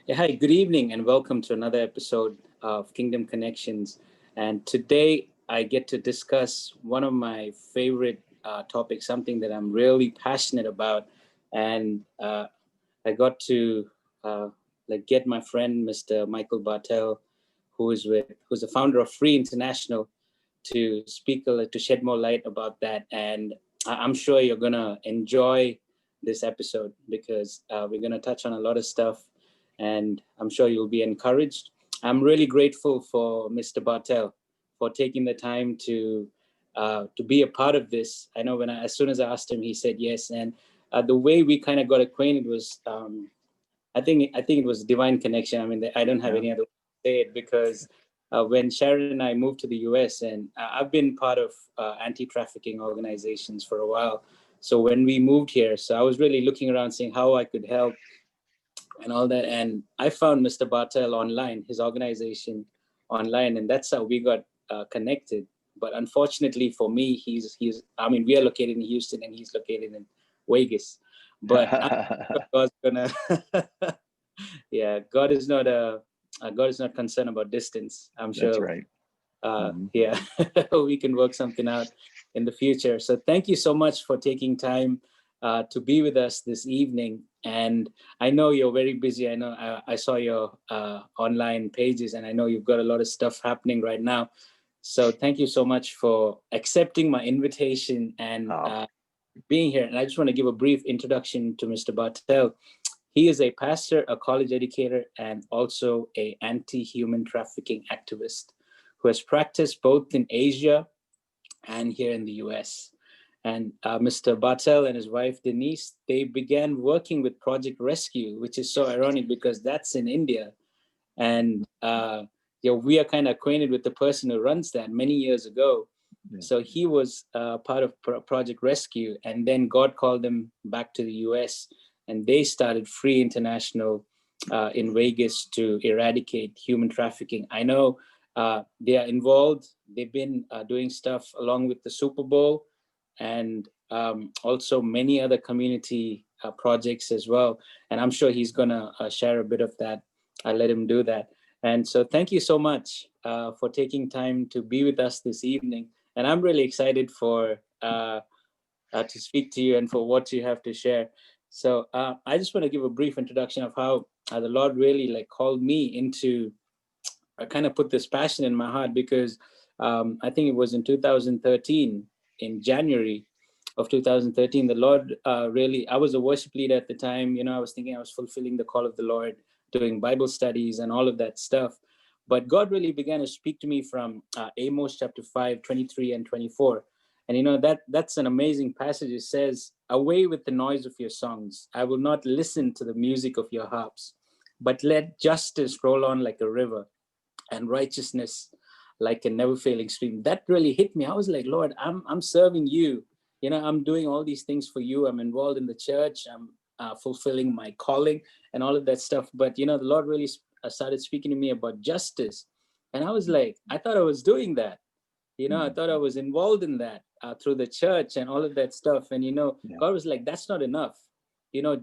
Yeah, hi, good evening, and welcome to another episode of Kingdom Connections. And today I get to discuss one of my favorite topics, something that I'm really passionate about. And I got to get my friend, Mr. Michael Bartel, who's the founder of Free International, to speak to shed more light about that. And I'm sure you're gonna enjoy this episode because we're gonna touch on a lot of stuff, and I'm sure you'll be encouraged. I'm really grateful for Mr. Bartel for taking the time to be a part of this. I know as soon as I asked him, he said yes, and the way we kind of got acquainted was, I think it was divine connection. I mean, I don't have Yeah. any other way to say it because when Sharon and I moved to the US, and I've been part of anti-trafficking organizations for a while. So when we moved here, so I was really looking around, seeing how I could help and all that. And I found Mr. Bartel online, his organization online, and that's how we got connected. But unfortunately for me, I mean, we are located in Houston and he's located in Vegas. But I'm sure God's gonna, yeah, God is not concerned about distance. I'm That's sure, right. Hmm. yeah, we can work something out in the future. So thank you so much for taking time to be with us this evening. And I know you're very busy. I know I saw your online pages, and I know you've got a lot of stuff happening right now. So thank you so much for accepting my invitation and Oh, being here. And I just want to give a brief introduction to Mr. Bartel. He is a pastor, a college educator, and also a anti-human trafficking activist who has practiced both in Asia and here in the US. And Mr. Bartel and his wife Denise, they began working with Project Rescue, which is so ironic because that's in India. And we are kind of acquainted with the person who runs that many years ago. yeah. So he was part of Project Rescue, and then God called him back to the US, and they started Free International in Vegas to eradicate human trafficking. I know they are involved. They've been doing stuff along with the Super Bowl, and also many other community projects as well. And I'm sure he's going to share a bit of that. I let him do that. And so thank you so much for taking time to be with us this evening. And I'm really excited for to speak to you and for what you have to share. So I just want to give a brief introduction of how the Lord really like called me into kind of put this passion in my heart because I think it was in 2013, in January of 2013, the Lord really, I was a worship leader at the time. I was thinking I was fulfilling the call of the Lord, doing Bible studies and all of that stuff. But God really began to speak to me from Amos chapter 5, 23 and 24. And that's an amazing passage. It says, "Away with the noise of your songs. I will not listen to the music of your harps, but let justice roll on like a river and righteousness like a never failing stream." That really hit me. I was like, Lord, I'm serving you. I'm doing all these things for you. I'm involved in the church. I'm fulfilling my calling and all of that stuff. But the Lord really started speaking to me about justice, and I was like, I thought I was doing that. I Mhm. thought I was involved in that through the church and all of that stuff. And Yeah. God was like, that's not enough.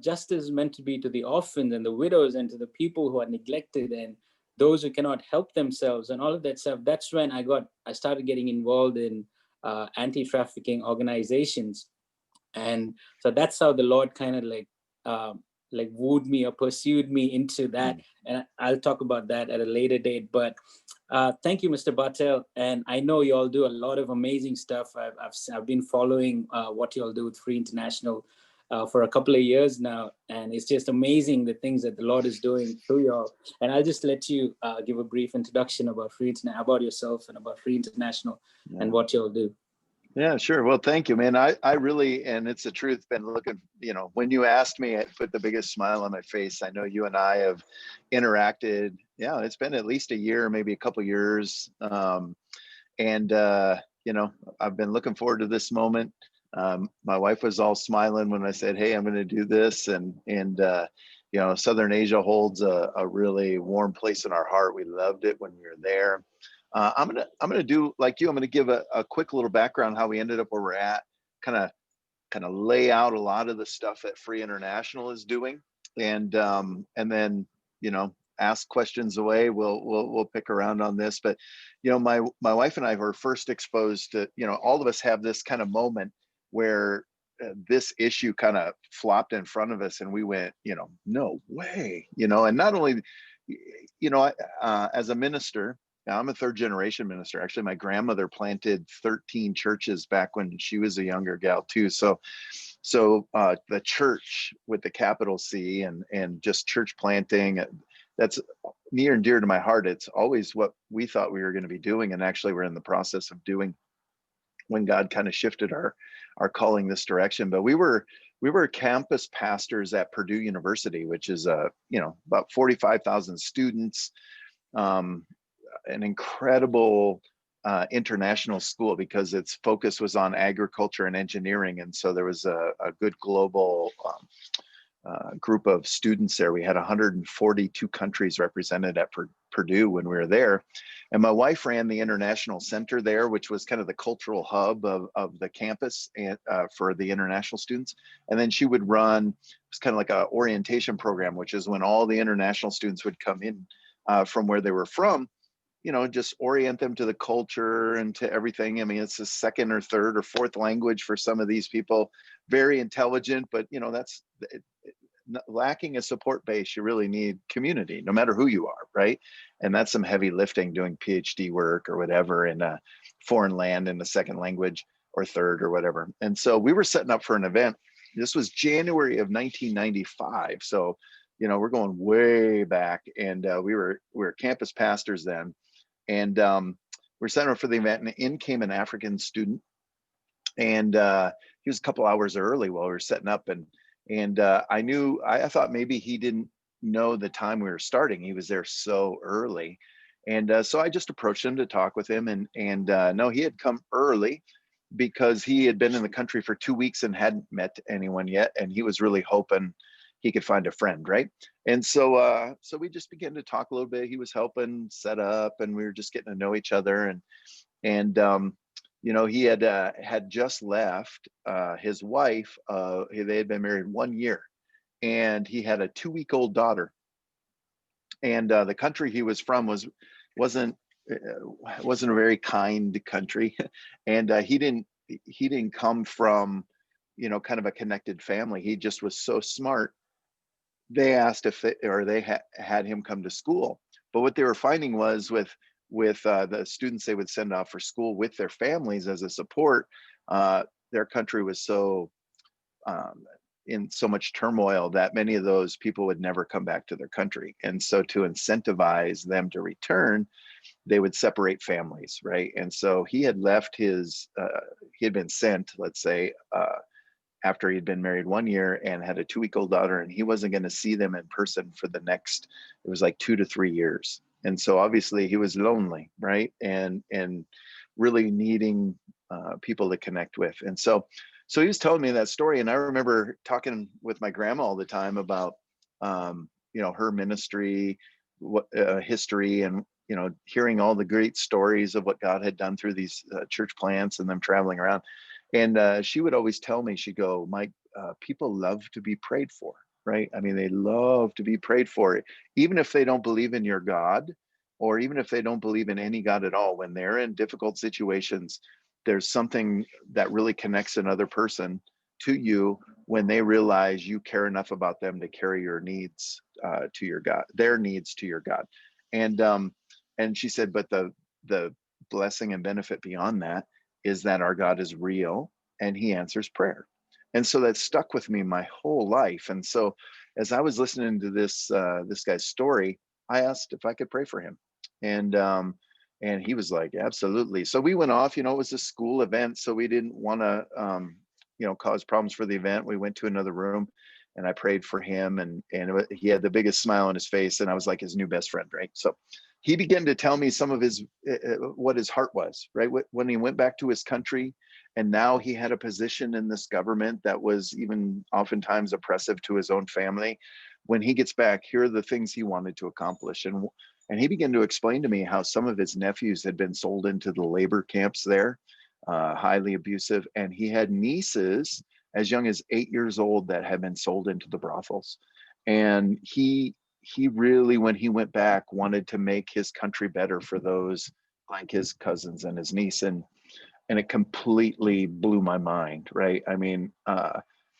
Justice is meant to be to the orphans and the widows and to the people who are neglected and those who cannot help themselves and all of that stuff. That's when I started getting involved in anti-trafficking organizations. And so that's how the Lord kind of like wooed me or pursued me into that. Mm. And I'll talk about that at a later date. But thank you, Mr. Bartel. And I know you all do a lot of amazing stuff. I've been following what you all do with Free International for a couple of years now, and it's just amazing the things that the Lord is doing through you all. And I'll just let you give a brief introduction about about yourself and about Free International and Yeah. what you all do. Yeah, sure. Well, thank you, man. I really, and it's the truth, been looking, when you asked me, it put the biggest smile on my face. I know you and I have interacted. Yeah, it's been at least a year, maybe a couple years. And, I've been looking forward to this moment. My wife was all smiling when I said, "Hey, I'm going to do this." And Southern Asia holds a really warm place in our heart. We loved it when we were there. I'm gonna do like you. I'm gonna give a quick little background how we ended up where we're at. Kind of lay out a lot of the stuff that Free International is doing, and then ask questions away. We'll pick around on this. But, my wife and I were first exposed to, all of us have this kind of moment where this issue kind of flopped in front of us and we went, no way, and not only, as a minister, now I'm a third generation minister. Actually, my grandmother planted 13 churches back when she was a younger gal too. So the church with the capital C and just church planting, that's near and dear to my heart. It's always what we thought we were going to be doing, and actually we're in the process of doing when God kind of shifted our calling this direction. But we were campus pastors at Purdue University, which is about 45,000 students, an incredible international school because its focus was on agriculture and engineering, and so there was a good global group of students there. We had 142 countries represented at Purdue when we were there. And my wife ran the international center there, which was kind of the cultural hub of the campus and for the international students. And then she would run, it's kind of like an orientation program, which is when all the international students would come in from where they were from, just orient them to the culture and to everything. I mean, it's a second or third or fourth language for some of these people, very intelligent, but that's lacking a support base. You really need community, no matter who you are, right? And that's some heavy lifting, doing PhD work or whatever in a foreign land in the second language or third or whatever. And so we were setting up for an event. This was January of 1995. So, we're going way back, and we were campus pastors then. And we're setting up for the event, and in came an African student, and he was a couple hours early while we were setting up, and I thought maybe he didn't know the time we were starting. He was there so early, and so I just approached him to talk with him, and no, he had come early because he had been in the country for 2 weeks and hadn't met anyone yet, and he was really hoping he could find a friend, right? And so we just began to talk a little bit. He was helping set up, and we were just getting to know each other. And he had just left his wife. They had been married 1 year, and he had a 2-week-old daughter. And the country he was from wasn't a very kind country, and he didn't come from kind of a connected family. He just was so smart. They asked if they had him come to school, but what they were finding was with the students they would send off for school with their families as a support, their country was so in so much turmoil that many of those people would never come back to their country. And so to incentivize them to return, they would separate families, right? And so he had left he had been sent, let's say, after he'd been married 1 year and had a 2-week-old daughter, and he wasn't going to see them in person for the next, it was like 2 to 3 years. And so obviously he was lonely, right? And really needing people to connect with. And so he was telling me that story. And I remember talking with my grandma all the time about, her ministry, history, and, hearing all the great stories of what God had done through these church plants and them traveling around. And she would always tell me, she'd go, Mike, people love to be prayed for, right? I mean, they love to be prayed for, even if they don't believe in your God, or even if they don't believe in any God at all. When they're in difficult situations, there's something that really connects another person to you when they realize you care enough about them to carry your needs to your God, their needs to your God. And she said, but the blessing and benefit beyond that is that our God is real and he answers prayer. And so that stuck with me my whole life. And so as I was listening to this guy's story, I asked if I could pray for him. And he was like, absolutely. So we went off, it was a school event, so we didn't want to, cause problems for the event. We went to another room and I prayed for him, and he had the biggest smile on his face, and I was like his new best friend, right? So he began to tell me some of his, what his heart was, right? When he went back to his country, and now he had a position in this government that was even oftentimes oppressive to his own family. When he gets back, here are the things he wanted to accomplish. And he began to explain to me how some of his nephews had been sold into the labor camps there, highly abusive. And he had nieces as young as 8 years old that had been sold into the brothels. And he he really, when he went back, wanted to make his country better for those like his cousins and his niece. And it completely blew my mind, right? I mean,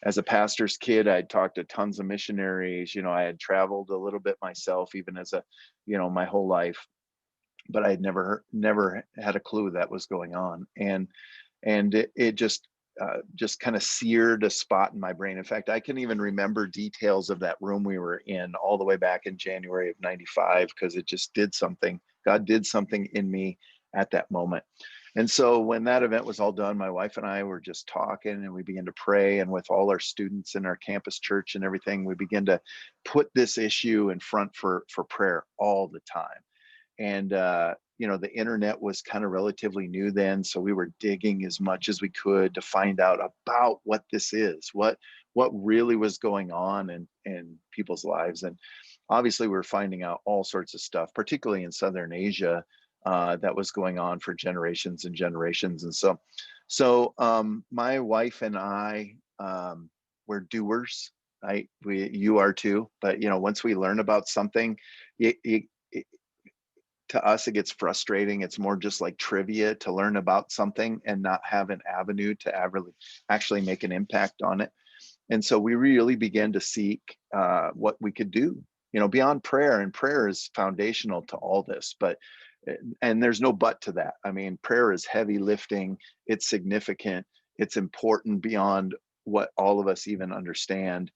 as a pastor's kid, I'd talked to tons of missionaries. I had traveled a little bit myself, even as a, my whole life, but I had never had a clue that was going on. And it just kind of seared a spot in my brain. In fact, I can even remember details of that room we were in all the way back in January of '95, because it just did something. God did something in me at that moment. And so when that event was all done, my wife and I were just talking, and we began to pray. And with all our students in our campus church and everything, we began to put this issue in front for prayer all the time. And the internet was kind of relatively new then, so we were digging as much as we could to find out about what this is, what really was going on in people's lives. And obviously we were finding out all sorts of stuff, particularly in Southern Asia, that was going on for generations and generations. And so my wife and I were doers. You are too, but once we learn about something, to us, it gets frustrating. It's more just like trivia to learn about something and not have an avenue to actually make an impact on it. And so we really began to seek what we could do, beyond prayer. And prayer is foundational to all this. And there's no but to that. I mean, prayer is heavy lifting. It's significant. It's important beyond what all of us even understand.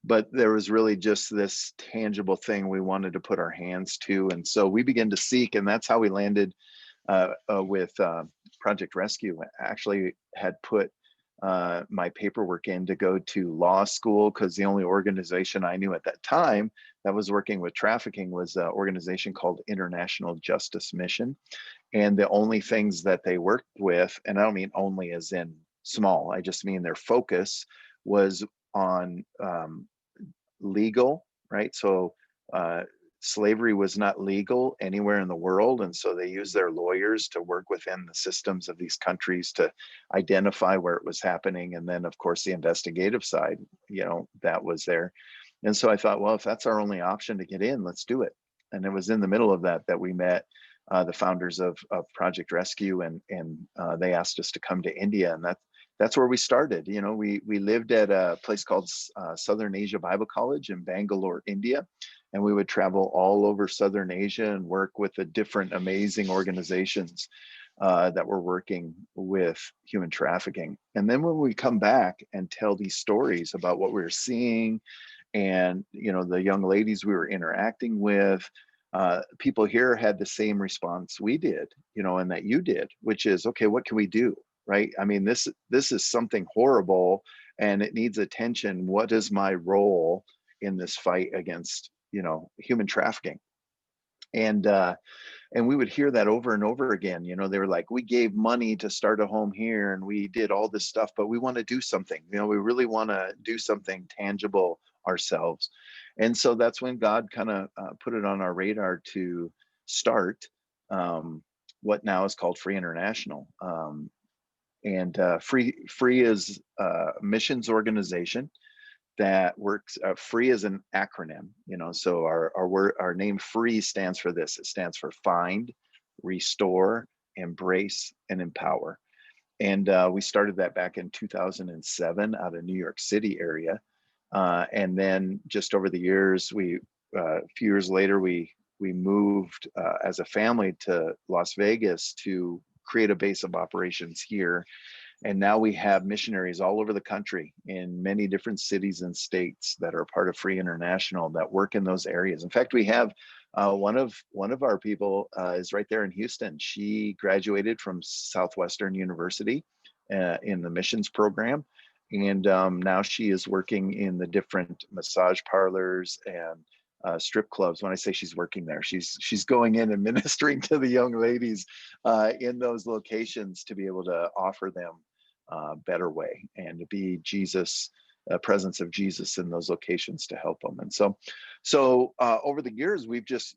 But there was really just this tangible thing we wanted to put our hands to. And so we began to seek, and that's how we landed with Project Rescue. I actually had put my paperwork in to go to law school, because the only organization I knew at that time that was working with trafficking was an organization called International Justice Mission. And the only things that they worked with, and I don't mean only as in small, I just mean their focus was on legal, right? So slavery was not legal anywhere in the world. And so they used their lawyers to work within the systems of these countries to identify where it was happening. And then, of course, the investigative side, that was there. And so I thought, well, if that's our only option to get in, let's do it. And it was in the middle of that we met the founders of Project Rescue, and they asked us to come to India. And that's where we started. We lived at a place called Southern Asia Bible College in Bangalore, India. And we would travel all over Southern Asia and work with the different amazing organizations that were working with human trafficking. And then when we come back and tell these stories about what we were seeing, and the young ladies we were interacting with, people here had the same response we did, and that you did, which is, okay, what can we do? Right? I mean, this is something horrible and it needs attention. What is my role in this fight against, human trafficking? And we would hear that over and over again. They were like, we gave money to start a home here and we did all this stuff, but we want to do something. We really want to do something tangible ourselves. And so that's when God kind of put it on our radar to start what now is called Free International. And Free is a missions organization that works. Free is an acronym, so our name Free stands for this. It stands for find, restore, embrace, and empower. And we started that back in 2007 out of New York City area. And then just over the years, a few years later, we moved as a family to Las Vegas to create a base of operations here. And now we have missionaries all over the country in many different cities and states that are part of Free International that work in those areas. In fact, we have one of our people is right there in Houston. She graduated from Southwestern University in the missions program. And now she is working in the different massage parlors and strip clubs. When I say she's working there, she's going in and ministering to the young ladies in those locations to be able to offer them a better way and to be Jesus, presence of Jesus in those locations to help them. And so over the years, we've just,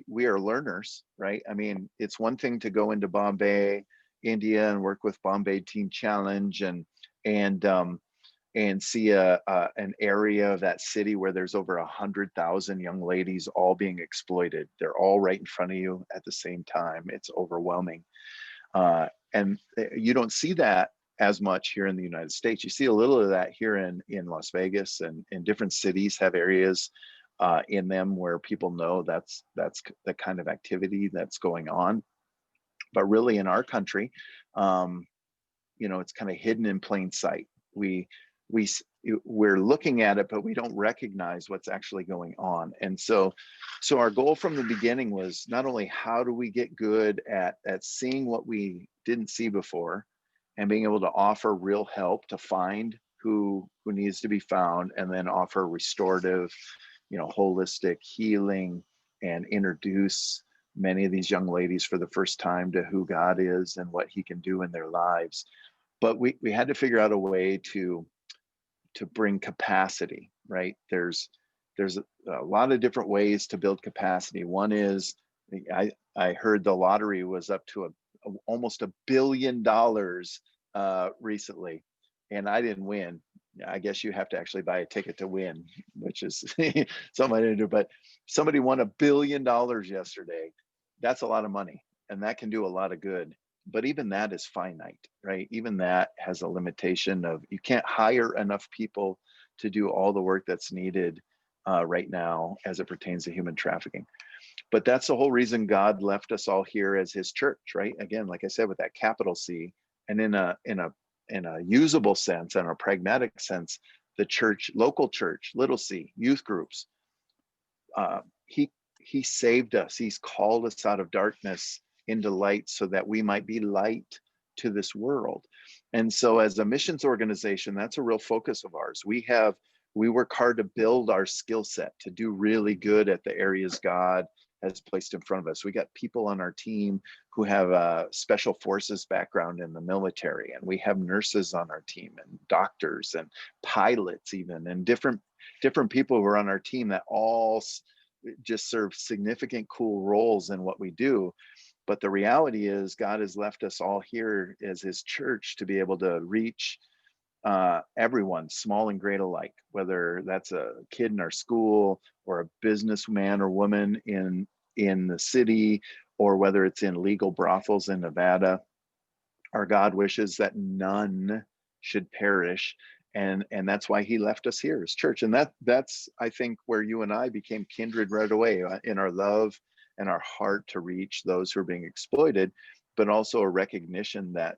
we are learners, right? I mean, it's one thing to go into Bombay, India, and work with Bombay Teen Challenge and and see an area of that city where there's over 100,000 young ladies all being exploited. They're all right in front of you at the same time. It's overwhelming. And you don't see that as much here in the United States. You see a little of that here in Las Vegas, and in different cities have areas in them where people know that's the kind of activity that's going on. But really in our country, it's kind of hidden in plain sight. We we're looking at it, but we don't recognize what's actually going on. And so our goal from the beginning was not only how do we get good at seeing what we didn't see before, and being able to offer real help to find who needs to be found, and then offer restorative, holistic healing, and introduce many of these young ladies for the first time to who God is and what he can do in their lives. But we had to figure out a way to bring capacity, right? There's a lot of different ways to build capacity. One is, I heard the lottery was up to almost $1 billion recently, and I didn't win. I guess you have to actually buy a ticket to win, which is something I didn't do. But somebody won $1 billion yesterday. That's a lot of money, and that can do a lot of good. But even that is finite, right? Even that has a limitation of, you can't hire enough people to do all the work that's needed right now as it pertains to human trafficking. But that's the whole reason God left us all here as his church, right? Again, like I said, with that capital C, and in a usable sense and a pragmatic sense, the church, local church, little c, youth groups, he saved us. He's called us out of darkness into light so that we might be light to this world. And so as a missions organization, that's a real focus of ours. We work hard to build our skill set to do really good at the areas God has placed in front of us. We got people on our team who have a special forces background in the military, and we have nurses on our team, and doctors, and pilots even, and different people who are on our team that all just serve significant, cool roles in what we do. But the reality is, God has left us all here as his church to be able to reach everyone, small and great alike, whether that's a kid in our school, or a businessman or woman in the city, or whether it's in legal brothels in Nevada. Our God wishes that none should perish, and that's why he left us here as church. And that's I think where you and I became kindred right away, in our love and our heart to reach those who are being exploited, but also a recognition that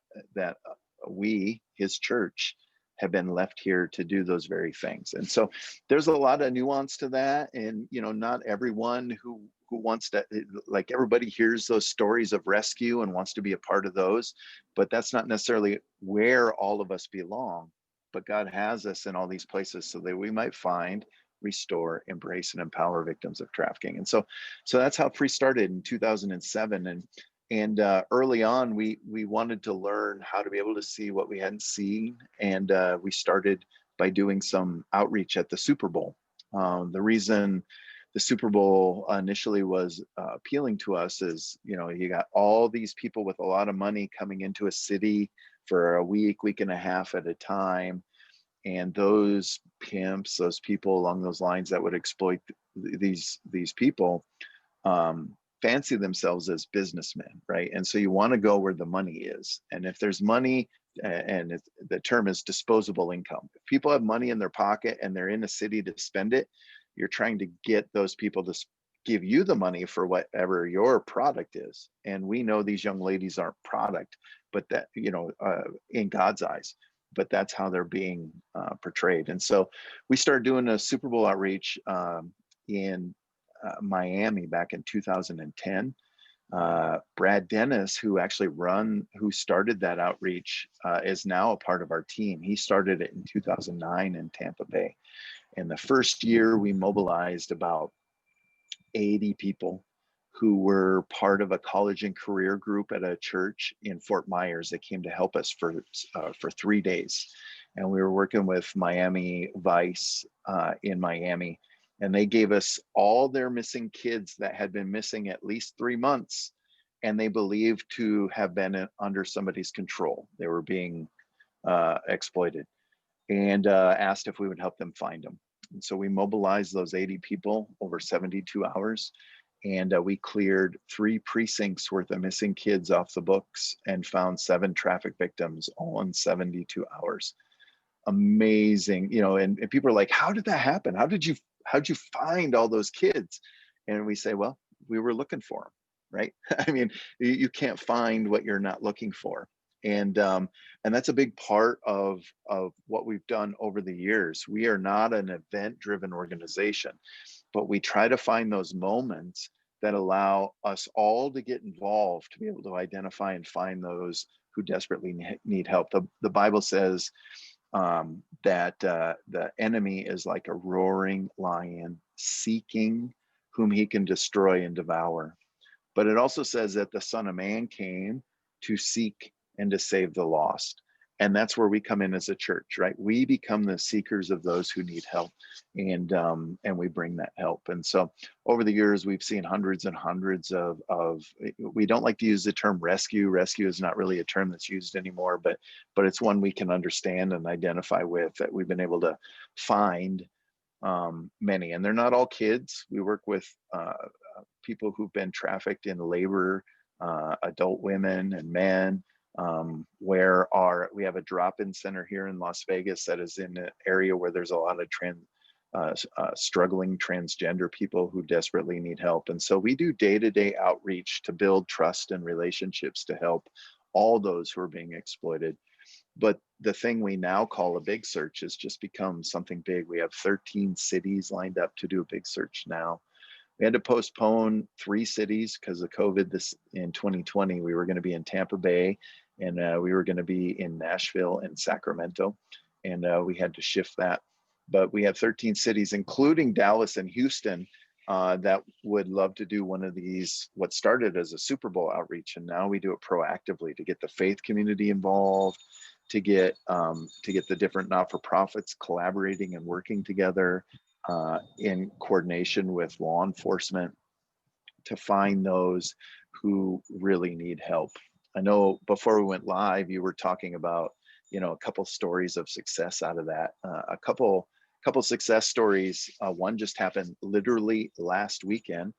we, his church, have been left here to do those very things. And so there's a lot of nuance to that. And, not everyone who wants to, like, everybody hears those stories of rescue and wants to be a part of those, but that's not necessarily where all of us belong. But God has us in all these places so that we might find, restore, embrace, and empower victims of trafficking. And so that's how Free started in 2007. And early on, we wanted to learn how to be able to see what we hadn't seen. And we started by doing some outreach at the Super Bowl. The reason the Super Bowl initially was appealing to us is, you got all these people with a lot of money coming into a city for a week and a half at a time. And those pimps, those people along those lines that would exploit these people, fancy themselves as businessmen, right? And so you want to go where the money is. And if there's money, and the term is disposable income. If people have money in their pocket and they're in a city to spend it, you're trying to get those people to give you the money for whatever your product is. And we know these young ladies aren't product, but that, in God's eyes, but that's how they're being portrayed. And so we started doing a Super Bowl outreach in Miami back in 2010. Brad Dennis, who started that outreach, is now a part of our team. He started it in 2009 in Tampa Bay. And the first year we mobilized about 80 people who were part of a college and career group at a church in Fort Myers that came to help us for 3 days. And we were working with Miami Vice in Miami. And they gave us all their missing kids that had been missing at least 3 months, and they believed to have been under somebody's control. They were being exploited. and asked if we would help them find them. And so we mobilized those 80 people over 72 hours. And we cleared 3 precincts worth of missing kids off the books and found 7 traffic victims all in 72 hours. Amazing, you know, and people are like, how did that happen? How'd you find all those kids? And we say, well, we were looking for them, right? I mean, you can't find what you're not looking for. And that's a big part of what we've done over the years. We are not an event-driven organization, but we try to find those moments that allow us all to get involved to be able to identify and find those who desperately need help. The Bible says that the enemy is like a roaring lion seeking whom he can destroy and devour. But it also says that the Son of Man came to seek and to save the lost. And that's where we come in as a church, right? We become the seekers of those who need help, and we bring that help. And so over the years, we've seen hundreds and hundreds of we don't like to use the term rescue. Rescue is not really a term that's used anymore, but it's one we can understand and identify with, that we've been able to find many. And they're not all kids. We work with people who've been trafficked in labor, adult women and men. We have a drop-in center here in Las Vegas that is in an area where there's a lot of struggling transgender people who desperately need help. And so we do day-to-day outreach to build trust and relationships to help all those who are being exploited. But the thing we now call a big search has just become something big. We have 13 cities lined up to do a big search now. We had to postpone 3 cities because of COVID. In 2020, we were going to be in Tampa Bay, and we were going to be in Nashville and Sacramento, and we had to shift that. But we have 13 cities, including Dallas and Houston, that would love to do one of these, what started as a Super Bowl outreach, and now we do it proactively to get the faith community involved, to get the different not-for-profits collaborating and working together in coordination with law enforcement to find those who really need help. I know before we went live, you were talking about, you know, a couple stories of success out of that. A couple success stories. One just happened literally last weekend,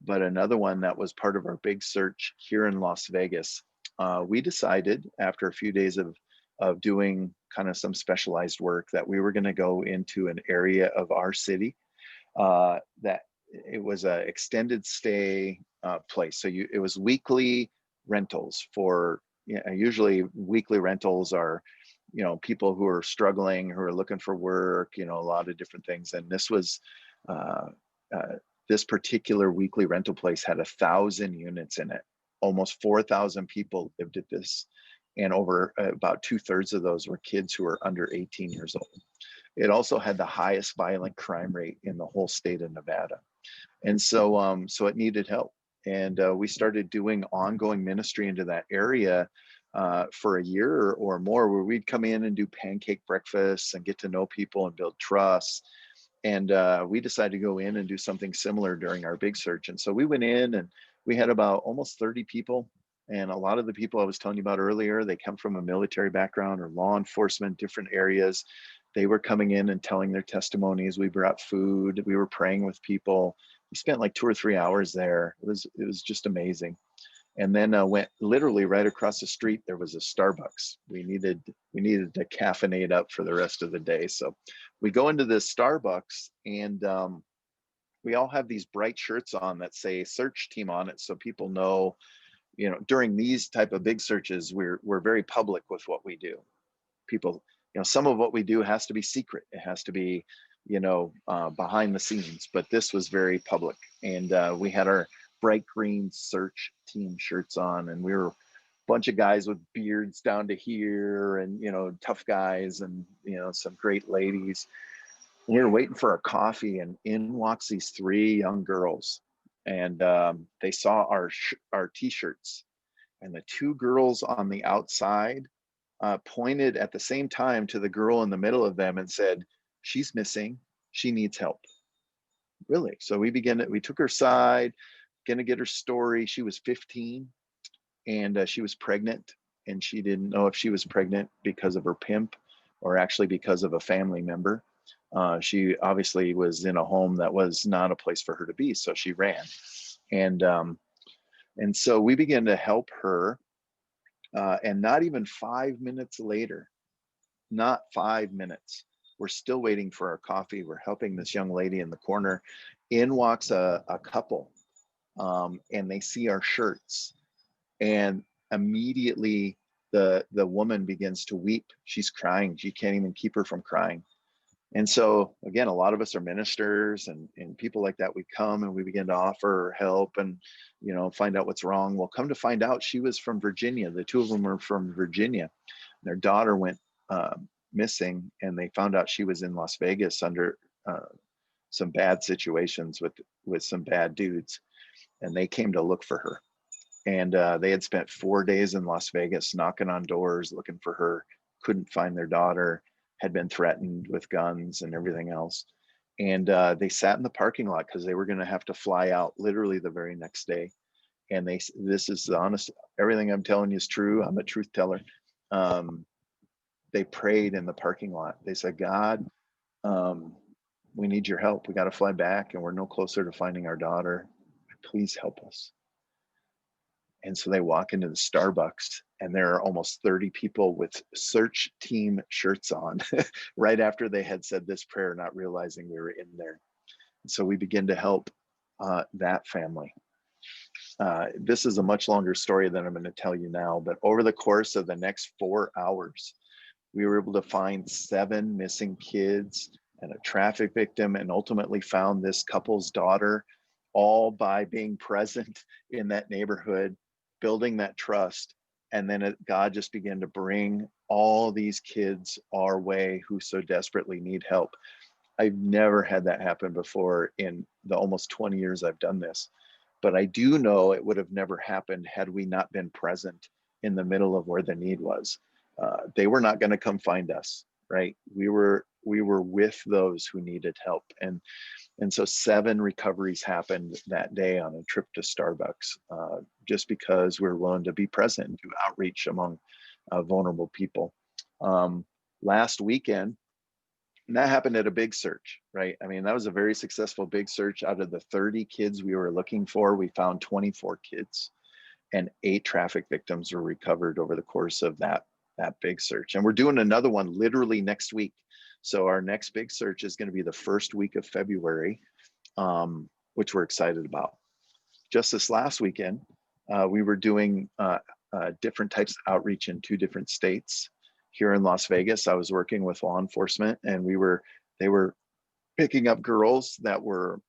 but another one that was part of our big search here in Las Vegas. We decided after a few days of doing kind of some specialized work that we were going to go into an area of our city that it was an extended stay place. So it was weekly rentals for, you know, usually weekly rentals are, you know, people who are struggling, who are looking for work, you know, a lot of different things. And this was this particular weekly rental place had 1,000 units in it. Almost 4,000 people lived at this. And over about 2/3 of those were kids who were under 18 years old. It also had the highest violent crime rate in the whole state of Nevada. And so, so it needed help. And we started doing ongoing ministry into that area for a year or more, where we'd come in and do pancake breakfasts and get to know people and build trust. And we decided to go in and do something similar during our big search. And so we went in and we had about almost 30 people. And a lot of the people I was telling you about earlier, they come from a military background or law enforcement, different areas. They were coming in and telling their testimonies. We brought food. We were praying with people. We spent like 2 or 3 hours there. It was just amazing. And then went literally right across the street. There was a Starbucks. We needed to caffeinate up for the rest of the day. So we go into this Starbucks, and we all have these bright shirts on that say search team on it, so people know, you know, during these type of big searches, we're very public with what we do. People, you know, some of what we do has to be secret. It has to be, you know, behind the scenes, but this was very public. And we had our bright green search team shirts on, and we were a bunch of guys with beards down to here, and, you know, tough guys, and, you know, some great ladies. We were waiting for our coffee, and in walks these 3 young girls, and they saw our t-shirts, and the 2 girls on the outside pointed at the same time to the girl in the middle of them and said, "She's missing. She needs help." Really? So we took her aside, gonna get her story. She was 15, and she was pregnant, and she didn't know if she was pregnant because of her pimp or actually because of a family member. She obviously was in a home that was not a place for her to be, so she ran. And so we began to help her, and not even 5 minutes later, not 5 minutes, we're still waiting for our coffee. We're helping this young lady in the corner. In walks a couple, and they see our shirts, and immediately the woman begins to weep. She's crying. She can't even keep her from crying. And so again, a lot of us are ministers and people like that. We come and we begin to offer help and, find out what's wrong. Well, come to find out, she was from Virginia. The two of them were from Virginia. Their daughter went missing, and they found out she was in Las Vegas under some bad situations with some bad dudes. And they came to look for her. And they had spent 4 days in Las Vegas knocking on doors, looking for her, couldn't find their daughter, had been threatened with guns and everything else. And they sat in the parking lot because they were going to have to fly out literally the very next day. And this is the honest, everything I'm telling you is true. I'm a truth teller. They prayed in the parking lot. They said, God, we need your help. We got to fly back and we're no closer to finding our daughter. Please help us. And so they walk into the Starbucks, and there are almost 30 people with search team shirts on right after they had said this prayer, not realizing we were in there. And so we begin to help that family. This is a much longer story than I'm going to tell you now, but over the course of the next 4 hours, we were able to find 7 missing kids and a traffic victim, and ultimately found this couple's daughter, all by being present in that neighborhood, building that trust. And then God just began to bring all these kids our way who so desperately need help. I've never had that happen before in the almost 20 years I've done this, but I do know it would have never happened had we not been present in the middle of where the need was. They were not going to come find us, right? We were with those who needed help. And so 7 recoveries happened that day on a trip to Starbucks, just because we're willing to be present and do outreach among vulnerable people. Last weekend, and that happened at a big search, right? I mean, that was a very successful big search. Out of the 30 kids we were looking for, we found 24 kids, and 8 traffic victims were recovered over the course of that big search. And we're doing another one literally next week. So our next big search is going to be the first week of February, which we're excited about. Just this last weekend, we were doing different types of outreach in 2 different states. Here in Las Vegas, I was working with law enforcement, and they were picking up girls that were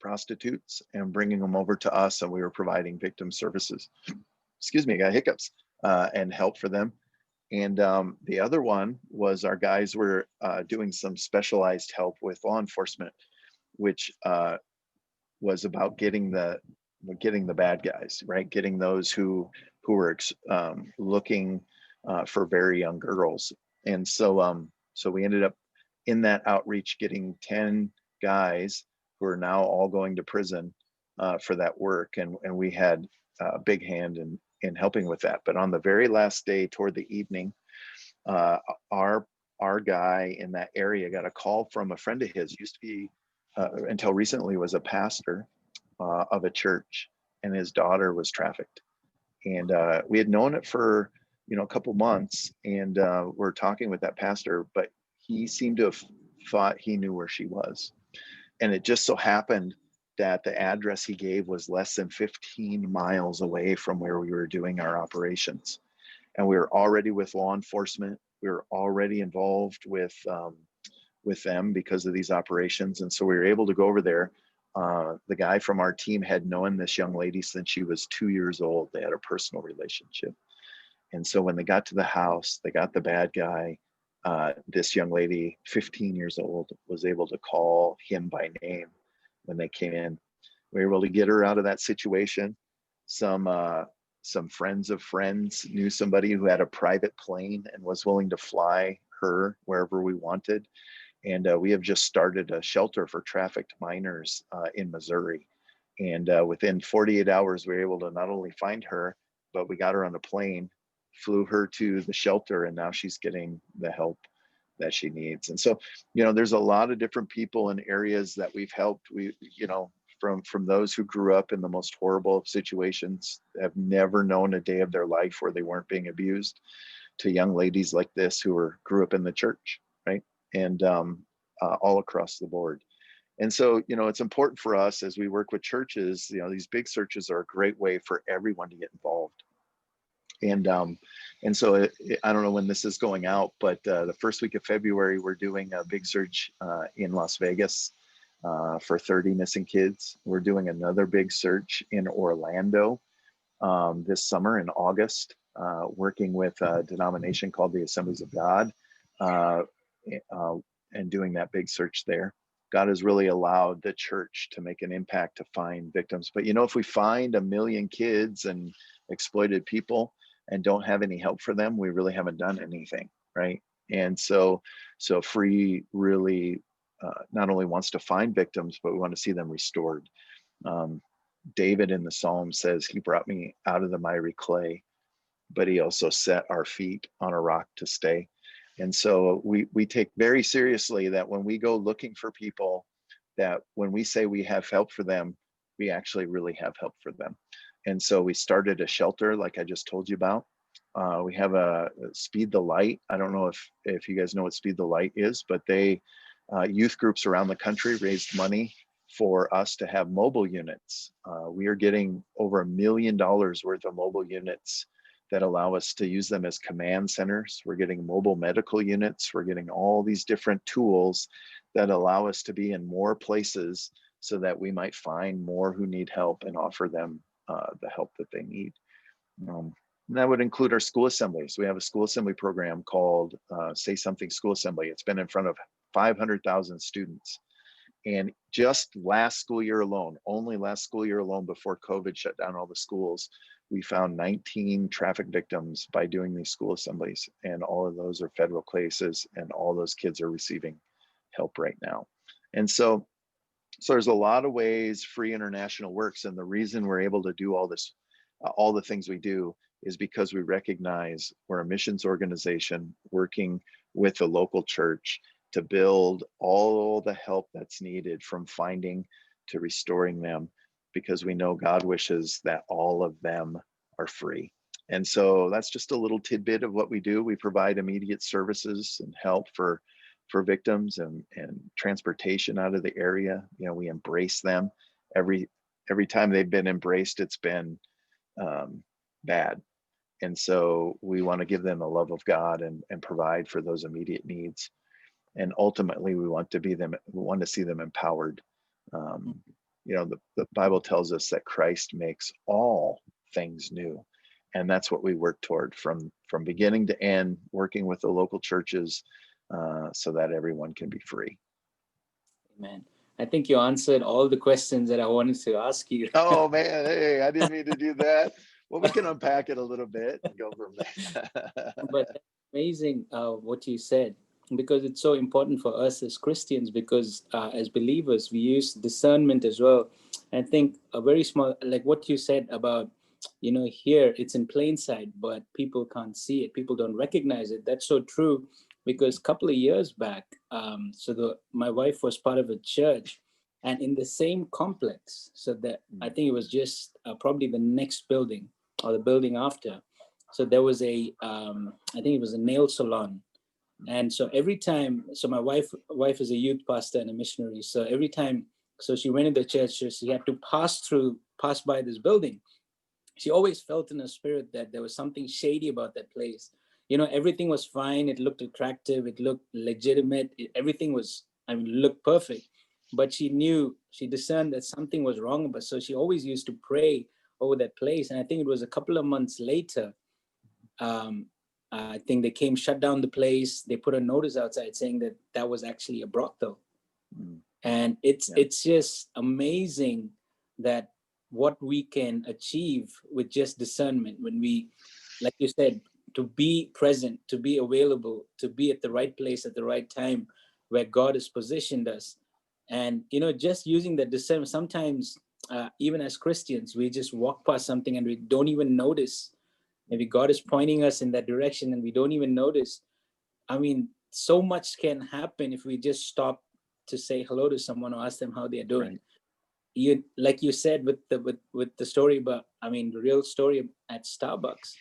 prostitutes and bringing them over to us, and we were providing victim services. Excuse me, I got hiccups, and help for them. And the other one was our guys were doing some specialized help with law enforcement, which was about getting the bad guys, right? Getting those who were looking for very young girls. And so we ended up in that outreach getting 10 guys who are now all going to prison for that work. And we had a big hand in helping with that. But on the very last day, toward the evening, our guy in that area got a call from a friend of his, used to be until recently was a pastor of a church, and his daughter was trafficked. And we had known it for a couple months, and we're talking with that pastor, but he seemed to have thought he knew where she was. And it just so happened that the address he gave was less than 15 miles away from where we were doing our operations. And we were already with law enforcement. We were already involved with them because of these operations. And so we were able to go over there. The guy from our team had known this young lady since she was 2 years old. They had a personal relationship. And so when they got to the house, they got the bad guy. This young lady, 15 years old, was able to call him by name when they came in. We were able to get her out of that situation. Some friends of friends knew somebody who had a private plane and was willing to fly her wherever we wanted. And we have just started a shelter for trafficked minors in Missouri. And within 48 hours, we were able to not only find her, but we got her on a plane flew her to the shelter, and now she's getting the help that she needs. And so, there's a lot of different people in areas that we've helped. From those who grew up in the most horrible situations, have never known a day of their life where they weren't being abused, to young ladies like this who grew up in the church, right? And all across the board. And so, it's important for us as we work with churches, these big searches are a great way for everyone to get involved. And so I don't know when this is going out, but the first week of February, we're doing a big search in Las Vegas for 30 missing kids. We're doing another big search in Orlando this summer in August, working with a denomination called the Assemblies of God, and doing that big search there. God has really allowed the church to make an impact to find victims. But if we find 1 million kids and exploited people and don't have any help for them, we really haven't done anything, right? And so Free really not only wants to find victims, but we want to see them restored. David in the Psalm says, he brought me out of the miry clay, but he also set our feet on a rock to stay. And so we take very seriously that when we go looking for people, that when we say we have help for them, we actually really have help for them. And so we started a shelter, like I just told you about. We have a Speed the Light. I don't know if you guys know what Speed the Light is, but they youth groups around the country raised money for us to have mobile units. We are getting over $1 million worth of mobile units that allow us to use them as command centers. We're getting mobile medical units. We're getting all these different tools that allow us to be in more places so that we might find more who need help and offer them the help that they need. And that would include our school assemblies. We have a school assembly program called Say Something School Assembly. It's been in front of 500,000 students. And just last school year alone, only last school year alone, before COVID shut down all the schools, we found 19 traffic victims by doing these school assemblies. And all of those are federal cases, and all those kids are receiving help right now. And so there's a lot of ways Free International works. And the reason we're able to do all this, all the things we do, is because we recognize we're a missions organization working with the local church to build all the help that's needed, from finding to restoring them, because we know God wishes that all of them are free. And so that's just a little tidbit of what we do. We provide immediate services and help for victims, and transportation out of the area. We embrace them. Every time they've been embraced, it's been bad. And so we want to give them the love of God and provide for those immediate needs. And ultimately, we want to see them empowered. The Bible tells us that Christ makes all things new. And that's what we work toward from beginning to end, working with the local churches so that everyone can be free. Amen. I think you answered all the questions that I wanted to ask you. Oh, man. Hey, I didn't mean to do that. Well, we can unpack it a little bit and go from there. But that's amazing what you said, because it's so important for us as Christians, because as believers, we use discernment as well. I think a very small, like what you said about, here it's in plain sight, but people can't see it. People don't recognize it. That's so true, because a couple of years back, my wife was part of a church, and in the same complex, so that I think it was just probably the next building or the building after. So there was I think it was a nail salon. And so every time, so my wife is a youth pastor and a missionary. So every time, so she went in the church, so she had to pass by this building. She always felt in her spirit that there was something shady about that place. Everything was fine. It looked attractive. It looked legitimate. Everything was, looked perfect. But she discerned that something was wrong. But so she always used to pray over that place. And I think it was a couple of months later, I think they came, shut down the place. They put a notice outside saying that was actually a brothel. And it's just amazing that what we can achieve with just discernment, when we, like you said, to be present, to be available, to be at the right place at the right time where God has positioned us. And, just using that discernment, sometimes even as Christians, we just walk past something and we don't even notice Maybe God is pointing us in that direction and we don't even notice. I mean, so much can happen if we just stop to say hello to someone or ask them how they're doing. Right. You, like you said with the story about, I mean, the real story at Starbucks.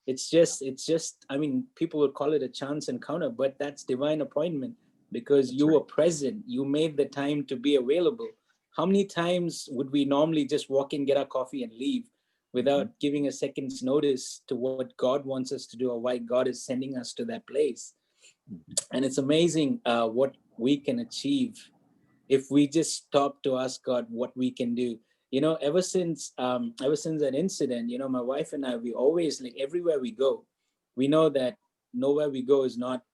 It's just, I mean, people would call it a chance encounter, but that's divine appointment because That's you right. were present. You made the time to be available. How many times would we normally just walk in, get our coffee, and leave Mm-hmm. without giving a second's notice to what God wants us to do or why God is sending us to that place? Mm-hmm. And it's amazing what we can achieve if we just stop to ask God what we can do. You know, ever since that incident, you know, my wife and I, we always, like, everywhere we go, we know that nowhere we go is not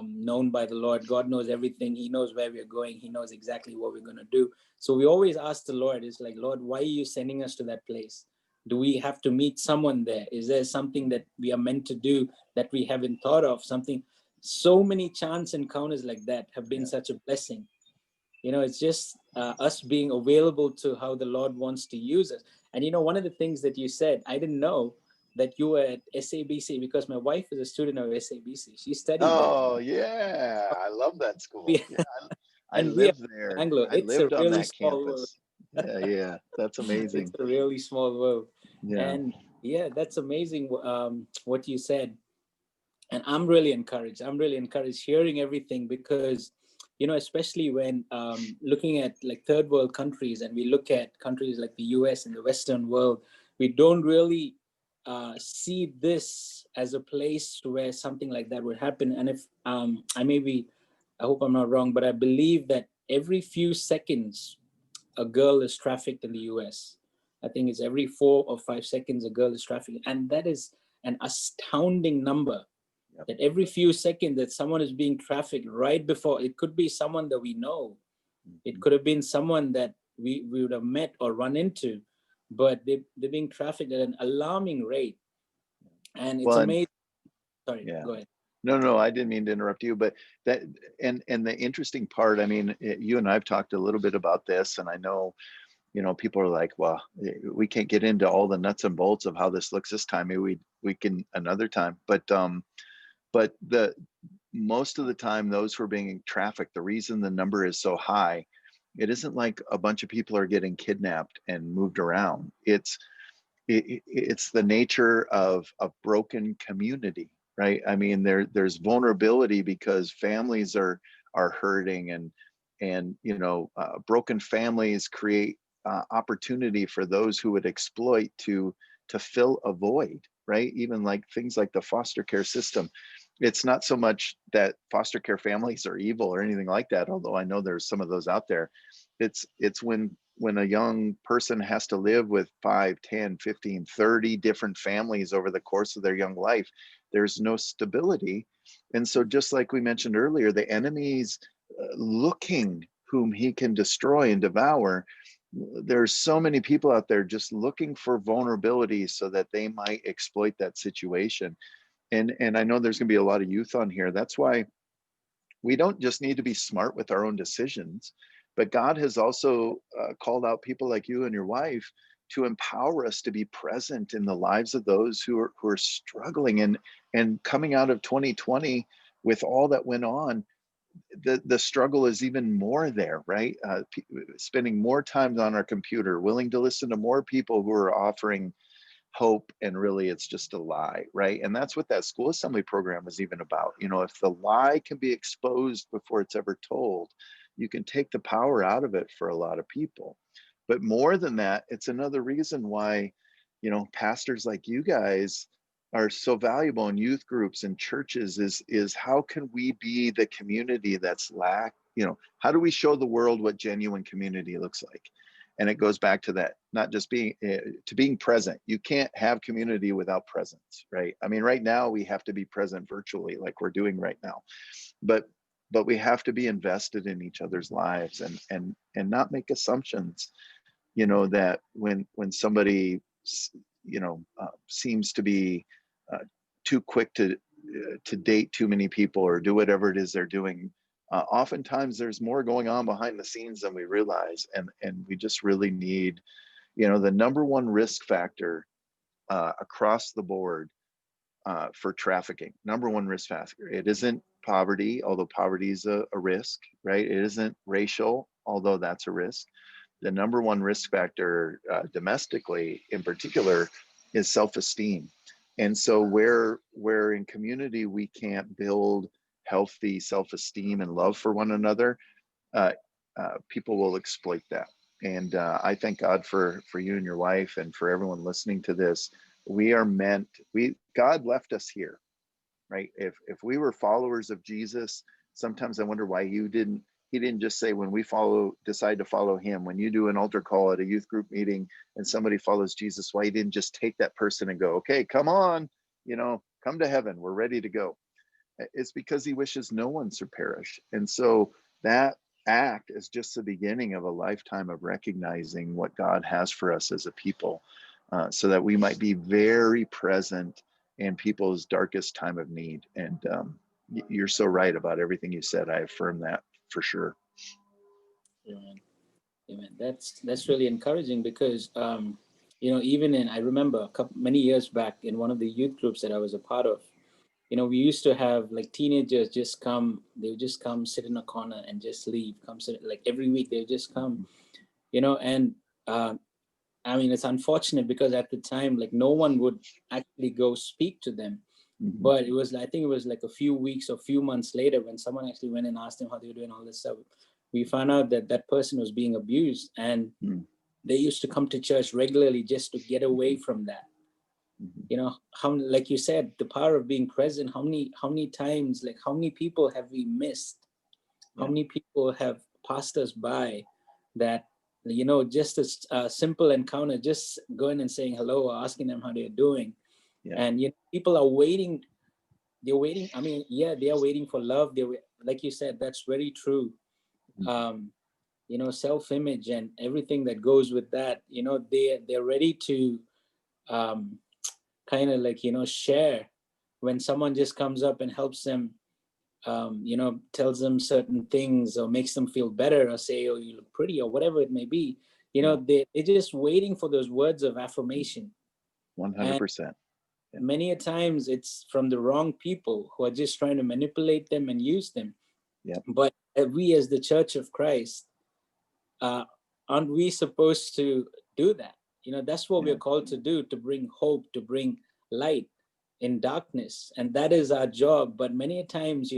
known by the Lord. God knows everything. He knows where we're going. He knows exactly what we're going to do. So we always ask the Lord, it's like, Lord, why are you sending us to that place? Do we have to meet someone there? Is there something that we are meant to do that we haven't thought of? Something, so many chance encounters like that have been Yeah. such a blessing. You know, it's just us being available to how the Lord wants to use us. And you know, one of the things that you said, I didn't know that you were at SABC, because my wife is a student of SABC. She studied there. Oh yeah, I love that school. We, Yeah, I and we are lived there. Bangalore. I It's a lived on really that small world. campus. Yeah, yeah, that's It's amazing. a really small world. Yeah. And yeah, that's amazing what you said. And I'm really encouraged hearing everything, because you know, especially when looking at like third world countries, and we look at countries like the US and the Western world, we don't really see this as a place where something like that would happen. And if I hope I'm not wrong, but I believe that every few seconds a girl is trafficked in the US. I think it's every 4 or 5 seconds a girl is trafficked, and that is an astounding number. Yep. That every few seconds that someone is being trafficked, right before, it could be someone that we know, it Mhm. could have been someone that we would have met or run into, but they're being trafficked at an alarming rate. And it's Well, and amazing. Sorry, yeah. go ahead. No, no, I didn't mean to interrupt you, but that and the interesting part, I mean, you and I've talked a little bit about this, and I know, people are like, well, we can't get into all the nuts and bolts of how this looks this time. Maybe we can another time. But the most of the time, those who are being trafficked, the reason the number is so high, it isn't like a bunch of people are getting kidnapped and moved around. It's the nature of a broken community, right? I mean, there's vulnerability because families are hurting, and broken families create opportunity for those who would exploit to fill a void, right? Even like things like the foster care system. It's not so much that foster care families are evil or anything like that, although I know there's some of those out there. It's when a young person has to live with 5, 10, 15, 30 different families over the course of their young life, there's no stability. And so, just like we mentioned earlier, the enemy's looking whom he can destroy and devour. There's so many people out there just looking for vulnerability so that they might exploit that situation. And I know there's going to be a lot of youth on here. That's why we don't just need to be smart with our own decisions, but God has also called out people like you and your wife to empower us to be present in the lives of those who are struggling. And coming out of 2020 with all that went on, the struggle is even more there, right? Spending more time on our computer, willing to listen to more people who are offering hope, and really it's just a lie, right? And that's what that school assembly program is even about. If the lie can be exposed before it's ever told, you can take the power out of it for a lot of people. But more than that, it's another reason why pastors like you guys are so valuable in youth groups and churches. Is how can we be the community that's how do we show the world what genuine community looks like? And it goes back to that, not just being present. You can't have community without presence, right? I mean, right now we have to be present virtually, like we're doing right now, but we have to be invested in each other's lives, and not make assumptions, that when somebody seems to be uh, too quick to date too many people or do whatever it is they're doing. Oftentimes there's more going on behind the scenes than we realize, and we just really need, the number one risk factor across the board for trafficking. Number one risk factor. It isn't poverty, although poverty is a risk, right? It isn't racial, although that's a risk. The number one risk factor domestically in particular is self-esteem. And so where in community we can't build healthy self-esteem and love for one another, uh, people will exploit that. And I thank God for you and your wife, and for everyone listening to this. We are meant, God left us here, right? If we were followers of Jesus, sometimes I wonder why he didn't just say, when we decide to follow him, when you do an altar call at a youth group meeting and somebody follows Jesus, why he didn't just take that person and go, okay, come on, come to heaven, we're ready to go. It's because he wishes no one should perish. And so that act is just the beginning of a lifetime of recognizing what God has for us as a people, so that we might be very present in people's darkest time of need. And you're so right about everything you said. I affirm that for sure. Amen. Amen. That's really encouraging, because even I remember many years back in one of the youth groups that I was a part of, we used to have like teenagers they would just come sit in a corner and just leave, come sit, like every week they would just come, and I mean, it's unfortunate because at the time, like no one would actually go speak to them. But I think it was like a few weeks or few months later when someone actually went and asked them how they were doing, all this stuff. We found out that that person was being abused, and they used to come to church regularly just to get away from that. How, like you said, the power of being present. How many times, like how many people have we missed? How many people have passed us by that, just a simple encounter, just going and saying hello or asking them how they're doing. And people are waiting. They're waiting. I mean, they are waiting for love. Like you said, that's very true. Self-image and everything that goes with that. They're ready to kind of like share when someone just comes up and helps them, tells them certain things or makes them feel better, or say, oh, you look pretty, or whatever it may be. They're just waiting for those words of affirmation. 100%. Many a times it's from the wrong people who are just trying to manipulate them and use them. But we as the Church of Christ, aren't we supposed to do that? That's what we're called to do, to bring hope, to bring light in darkness. And that is our job. But many times,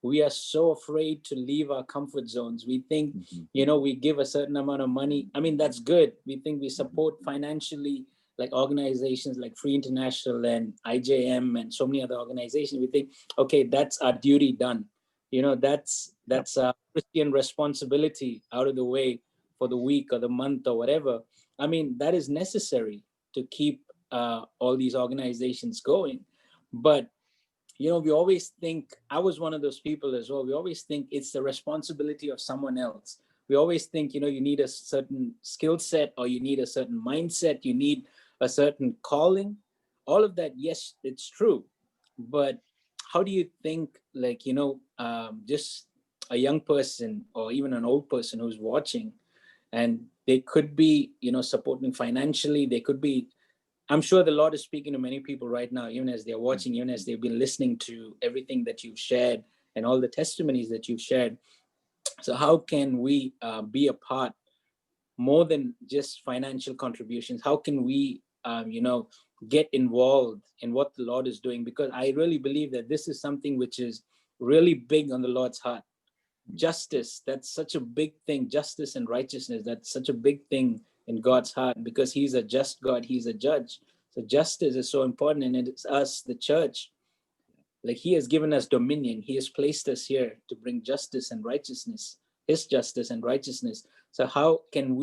we are so afraid to leave our comfort zones. We think, we give a certain amount of money. I mean, that's good. We think we support financially, like organizations like Free International and IJM and so many other organizations. We think, okay, that's our duty done. That's our Christian responsibility out of the way for the week or the month or whatever. I mean, that is necessary to keep all these organizations going. But, we always think, I was one of those people as well. We always think it's the responsibility of someone else. We always think, you need a certain skill set, or you need a certain mindset, you need a certain calling. All of that, yes, it's true. But how do you think, like, just a young person or even an old person who's watching, and they could be, supporting financially, they could be, I'm sure the Lord is speaking to many people right now, even as they're watching, even as they've been listening to everything that you've shared and all the testimonies that you've shared. So how can we be a part more than just financial contributions? How can we, get involved in what the Lord is doing? Because I really believe that this is something which is really big on the Lord's heart. Justice, that's such a big thing. Justice and righteousness, that's such a big thing in God's heart, because he's a just God, he's a judge. So justice is so important, and it's us, the church. Like, he has given us dominion. He has placed us here to bring justice and righteousness, his justice and righteousness. So how can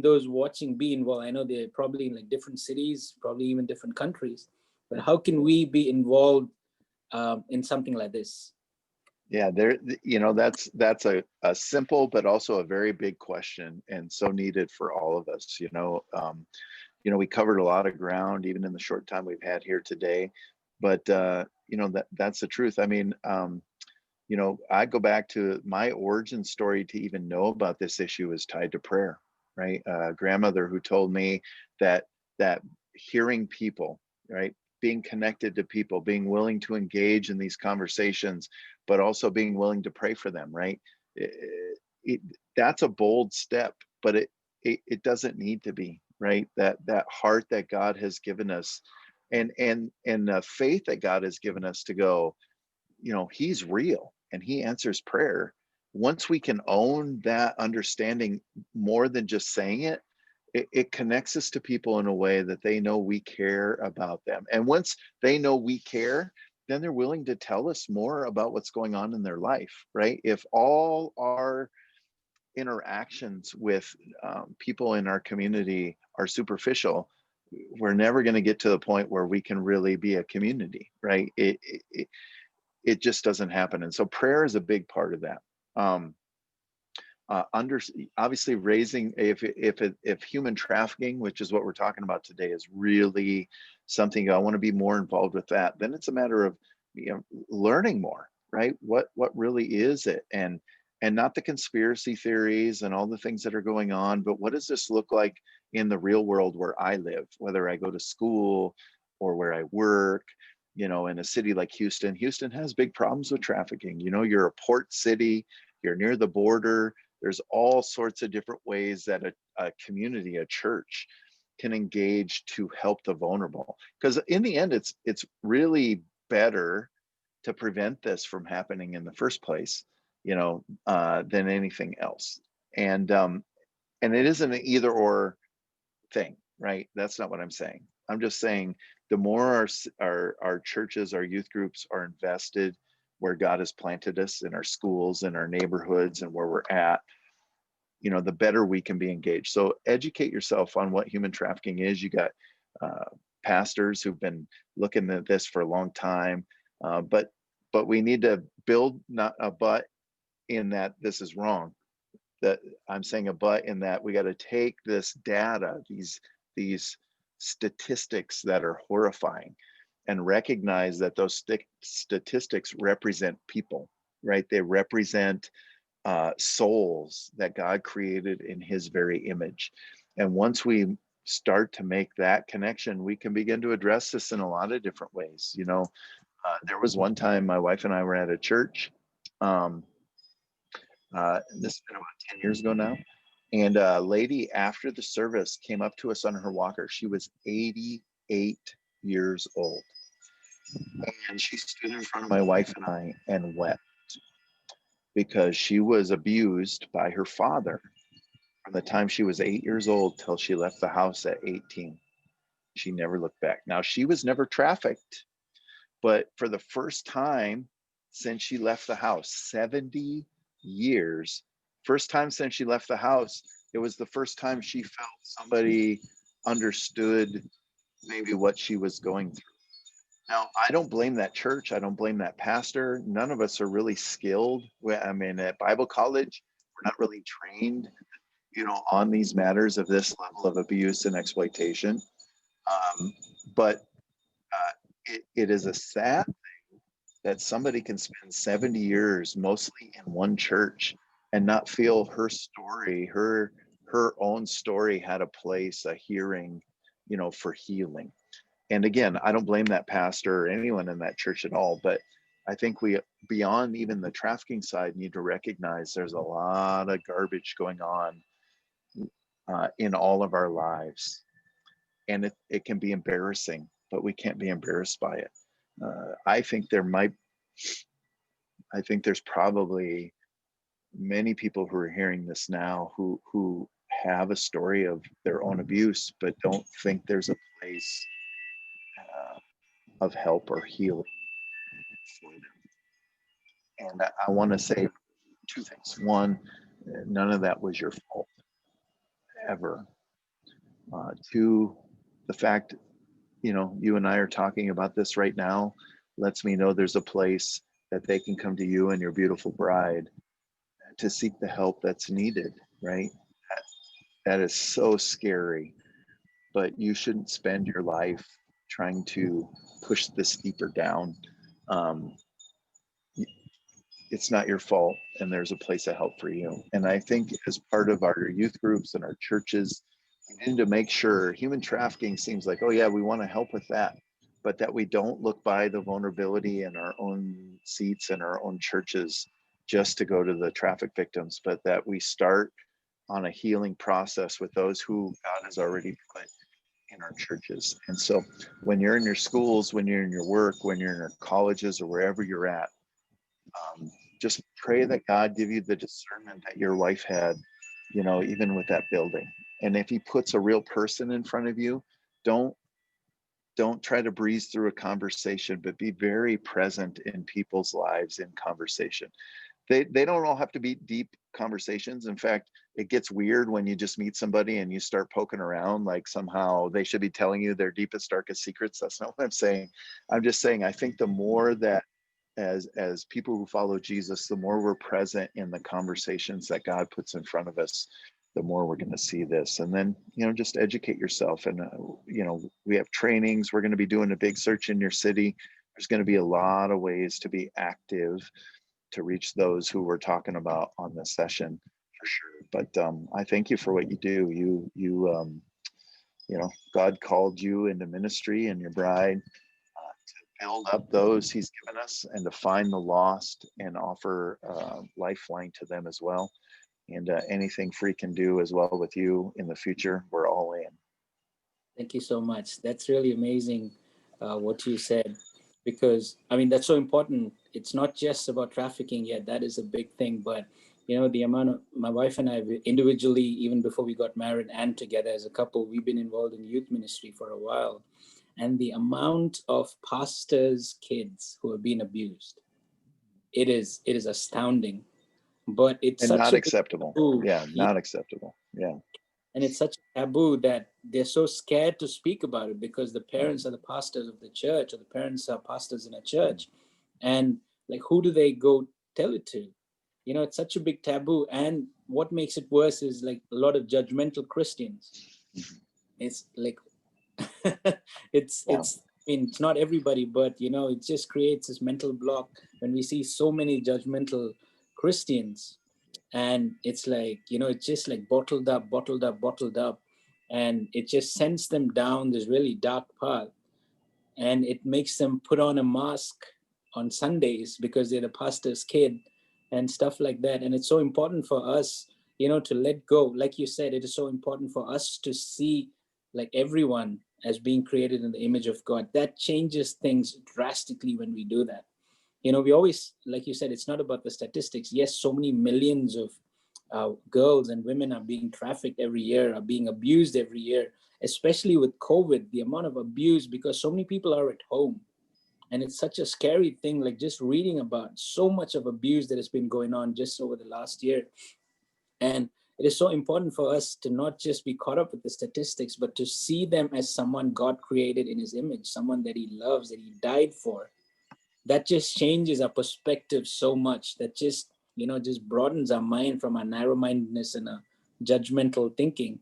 those watching be involved? I know they're probably in like different cities, probably even different countries, but how can we be involved in something like this? Yeah, that's a simple but also a very big question, and so needed for all of us. We covered a lot of ground even in the short time we've had here today, but that's the truth. I mean, I go back to my origin story to even know about this issue is tied to prayer, right? Grandmother who told me that hearing people, right? being connected to people, being willing to engage in these conversations, but also being willing to pray for them, right? It, that's a bold step, but it doesn't need to be, right? That heart that God has given us, and the faith that God has given us to go, he's real and he answers prayer. Once we can own that understanding more than just saying it, it connects us to people in a way that they know we care about them. And once they know we care, then they're willing to tell us more about what's going on in their life, right? If all our interactions with people in our community are superficial, we're never going to get to the point where we can really be a community, right? It just doesn't happen. And so prayer is a big part of that. Obviously raising, if human trafficking, which is what we're talking about today, is really something I want to be more involved with, that, then it's a matter of learning more, right? What really is it, and not the conspiracy theories and all the things that are going on, but what does this look like in the real world where I live, whether I go to school or where I work. In a city like Houston has big problems with trafficking. You're a port city, you're near the border. There's all sorts of different ways that a community, a church, can engage to help the vulnerable. Because in the end, it's really better to prevent this from happening in the first place, than anything else. And it isn't an either or thing, right? That's not what I'm saying. I'm just saying the more our churches, our youth groups are invested where God has planted us, in our schools, in our neighborhoods, and where we're at, the better we can be engaged. So educate yourself on what human trafficking is. You got pastors who've been looking at this for a long time, but we need to build not a but in that this is wrong. That I'm saying a but in that we got to take this data, these statistics that are horrifying, and recognize that those statistics represent people, right? They represent souls that God created in his very image. And once we start to make that connection, we can begin to address this in a lot of different ways. There was one time my wife and I were at a church. This has been about 10 years ago now. And a lady after the service came up to us on her walker. She was 88 years old. And she stood in front of my wife and I and wept because she was abused by her father from the time she was 8 years old till she left the house at 18. She never looked back. Now, she was never trafficked, but for the first time since she left the house, 70 years, first time since she left the house, it was the first time she felt somebody understood maybe what she was going through. Now, I don't blame that church. I don't blame that pastor. None of us are really skilled. I mean, at Bible college, we're not really trained, on these matters of this level of abuse and exploitation. But it is a sad thing that somebody can spend 70 years mostly in one church and not feel her story, her own story had a place, a hearing, for healing. And again, I don't blame that pastor or anyone in that church at all, but I think we, beyond even the trafficking side, need to recognize there's a lot of garbage going on in all of our lives. And it can be embarrassing, but we can't be embarrassed by it. I think there's probably many people who are hearing this now who have a story of their own abuse, but don't think there's a place of help or healing for them. And I want to say two things. One, none of that was your fault, ever. Two, the fact, you and I are talking about this right now lets me know there's a place that they can come to you and your beautiful bride to seek the help that's needed, right? That is so scary, but you shouldn't spend your life trying to push this deeper down. It's not your fault, and there's a place of help for you. And I think as part of our youth groups and our churches, we need to make sure human trafficking seems like, oh yeah, we want to help with that. but that we don't look by the vulnerability in our own seats and our own churches just to go to the traffic victims, but that we start on a healing process with those who God has already put in our churches. And so when you're in your schools, when you're in your work, when you're in your colleges or wherever you're at, just pray that God give you the discernment that your wife had, you know, even with that building. And if he puts a real person in front of you, don't try to breeze through a conversation, but be very present in people's lives in conversation. They don't all have to be deep conversations. In fact, it gets weird when you just meet somebody and you start poking around like somehow they should be telling you their deepest, darkest secrets. That's not what I'm saying. I'm just saying, I think the more that as people who follow Jesus, the more we're present in the conversations that God puts in front of us, the more we're going to see this. And then, you know, just educate yourself. And, you know, we have trainings. We're going to be doing a big search in your city. There's going to be a lot of ways to be active to reach those who we're talking about on this session, for sure. But I thank you for what you do. You know, God called you into ministry and your bride to build up those he's given us and to find the lost and offer lifeline to them as well. And anything Free can do as well with you in the future, we're all in. Thank you so much. That's really amazing what you said, because I mean, that's so important. It's not just about trafficking yet. That is a big thing. But, you know, the amount of my wife and I individually, even before we got married and together as a couple, we've been involved in youth ministry for a while. And the amount of pastors' kids who have been abused, it is astounding. But it's And such not a big acceptable. taboo. Yeah, not acceptable. Yeah. And it's such a taboo that they're so scared to speak about it because the parents are the pastors of the church, or the parents are pastors in a church. And like, who do they go tell it to? You know, it's such a big taboo. And what makes it worse is like a lot of judgmental Christians. It's like, Yeah. I mean, it's not everybody, but, you know, it just creates this mental block when we see so many judgmental Christians. And it's like, you know, it's just like bottled up, and it just sends them down this really dark path. And it makes them put on a mask on Sundays because they're the pastor's kid and stuff like that. And it's so important for us, you know, to let go. Like you said, it is so important for us to see like everyone as being created in the image of God. That changes things drastically when we do that. You know, we always, like you said, it's not about the statistics. Yes, so many millions of girls and women are being trafficked every year, are being abused every year, especially with COVID, the amount of abuse, because so many people are at home. And it's such a scary thing, like just reading about so much of abuse that has been going on just over the last year. And it is so important for us to not just be caught up with the statistics, but to see them as someone God created in his image, someone that he loves, that he died for. That just changes our perspective so much. That just, you know, just broadens our mind from our narrow-mindedness and a judgmental thinking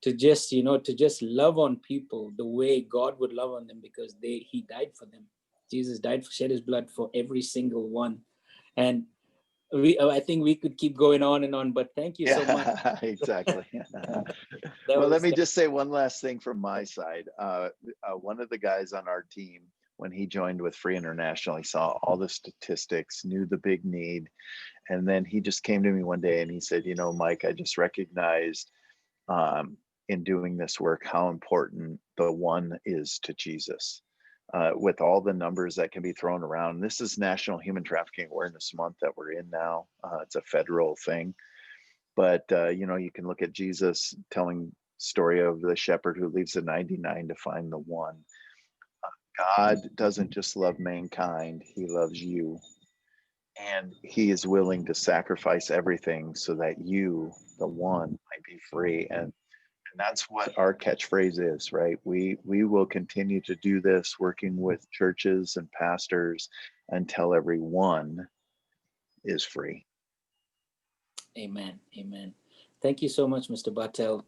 to just, you know, to just love on people the way God would love on them, because he died for them. Jesus died, shed his blood for every single one. And I think we could keep going on and on, but thank you so much. Yeah, exactly. Well, let Was me just say one last thing from my side. One of the guys on our team, when he joined with Free International, he saw all the statistics, knew the big need. And then he just came to me one day and he said, you know, Mike, I just recognized in doing this work how important the one is to Jesus. With all the numbers that can be thrown around. This is National Human Trafficking Awareness Month that we're in now. It's a federal thing. But, you know, you can look at Jesus telling story of the shepherd who leaves the 99 to find the one. God doesn't just love mankind, he loves you. And he is willing to sacrifice everything so that you, the one, might be free. And that's what our catchphrase is, right? We will continue to do this, working with churches and pastors until everyone is free. Amen. Amen. Thank you so much, Mr. Bartel.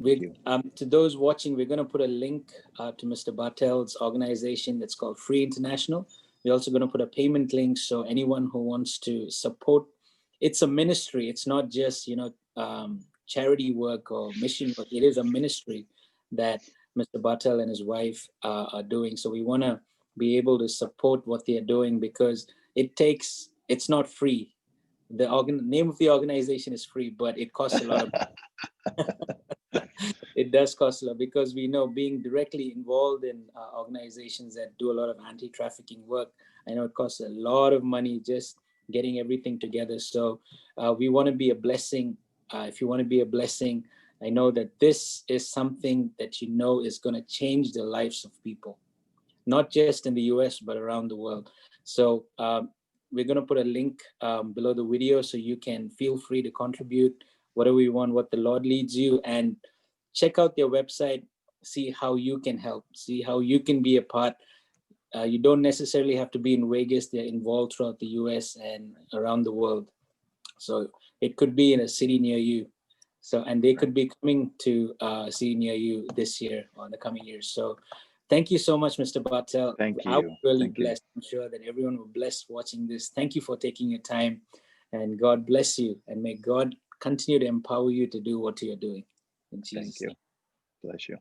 Thank you. To those watching, we're going to put a link to Mr. Bartel's organization that's called Free International. We're also going to put a payment link, so anyone who wants to support, it's a ministry. It's not just, you know, charity work or mission work. It is a ministry that Mr. Bartel and his wife are doing. So we want to be able to support what they are doing, because it's not free. The name of the organization is free, but it costs a lot of it does cost a lot, because we know, being directly involved in organizations that do a lot of anti-trafficking work, I know it costs a lot of money just getting everything together. So we want to be a blessing. If you want to be a blessing, I know that this is something that is going to change the lives of people, not just in the US, but around the world. So we're going to put a link below the video, so you can feel free to contribute whatever you want, what the Lord leads you, and check out their website, see how you can help, see how you can be a part. You don't necessarily have to be in Vegas. They're involved throughout the US and around the world. So it could be in a city near you. So, and they could be coming to a city near you this year or in the coming years. So thank you so much, Mr. Bartel. Thank I was you. really Thank you. blessed. I'm sure that everyone will be blessed watching this. Thank you for taking your time, and God bless you, and may God continue to empower you to do what you're doing. In Jesus' Thank you. name. Bless you.